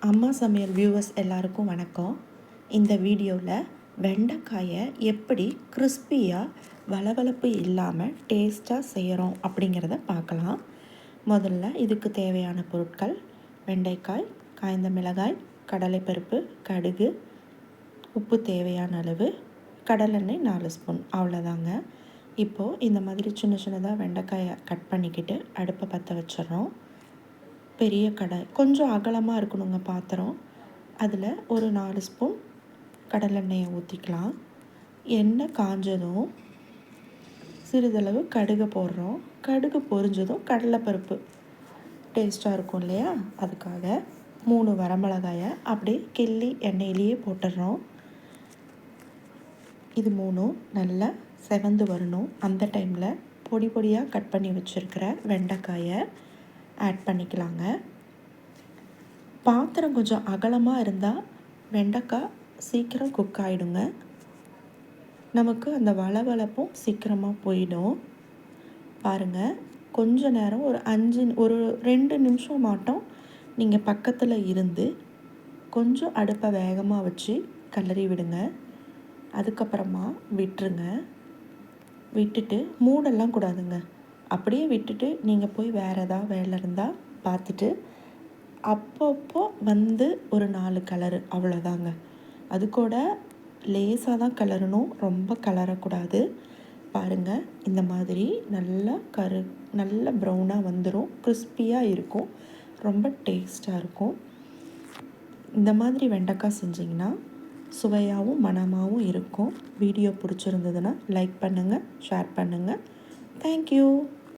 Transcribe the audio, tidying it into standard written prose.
அம்மா சமையல் வியூவர்ஸ் எல்லாருக்கும் வணக்கம். இந்த வீடியோவில் வெண்டைக்காயை எப்படி கிறிஸ்பியாக வளவளப்பு இல்லாமல் டேஸ்ட்டாக செய்கிறோம் அப்படிங்கிறத பார்க்கலாம். முதல்ல இதுக்கு தேவையான பொருட்கள்: வெண்டைக்காய், காய்ந்த மிளகாய், கடலைப்பருப்பு, கடுகு, உப்பு தேவையான அளவு, கடலெண்ணெய் 4 ஸ்பூன், அவ்வளோதாங்க. இப்போது இந்த மாதிரி சின்ன சின்னதாக வெண்டைக்காயை கட் பண்ணிக்கிட்டு அடுப்பை பற்ற வச்சிடறோம். பெரிய கடாய், கொஞ்சம் அகலமாக இருக்கணுங்க பாத்திரம். அதில் ஒரு 4 ஸ்பூன் கடலெண்ணெயை ஊற்றிக்கலாம். எண்ணெய் காஞ்சதும் சிறிதளவு கடுகு போடுறோம். கடுகு பொரிஞ்சதும் கடலைப்பருப்பு டேஸ்ட்டாக இருக்கும் இல்லையா, அதுக்காக 3 வரமிளகாயை அப்படியே கிள்ளி எண்ணெயிலேயே போட்டுடுறோம். இது 3 நல்லா செவந்து வரணும். அந்த டைமில் பொடி பொடியாக கட் பண்ணி வச்சுருக்கிற வெண்டைக்காயை ஆட் பண்ணிக்கலாங்க. பாத்திரம் கொஞ்சம் அகலமாக இருந்தால் வெண்டைக்காய் சீக்கிரம் குக் ஆகிடுங்க. நமக்கு அந்த வளவளப்பும் சீக்கிரமாக போயிடும். பாருங்கள், கொஞ்ச நேரம் ஒரு 2 நிமிஷம் மாட்டோம் நீங்கள் பக்கத்தில் இருந்து கொஞ்சம் அடுப்பை வேகமாக வச்சு கிளறி விடுங்க. அதுக்கப்புறமா விட்டுருங்க. விட்டுட்டு மூடெல்லாம் கூடாதுங்க. அப்படியே விட்டுட்டு நீங்கள் போய் வேறு ஏதாவது வேலை இருந்தால் பார்த்துட்டு அப்பப்போ ஒரு 4 கலரு, அவ்வளோதாங்க. அது கூட லேசாக தான் கிளறணும், ரொம்ப கிளறக்கூடாது. பாருங்கள், இந்த மாதிரி நல்ல ப்ரௌனாக வந்துடும். கிறிஸ்பியாக இருக்கும், ரொம்ப டேஸ்ட்டாக இருக்கும். இந்த மாதிரி வெண்டைக்காய் செஞ்சிங்கன்னா சுவையாகவும் மணமாகவும் இருக்கும். வீடியோ பிடிச்சிருந்ததுன்னா லைக் பண்ணுங்கள், ஷேர் பண்ணுங்கள். தேங்க்யூ.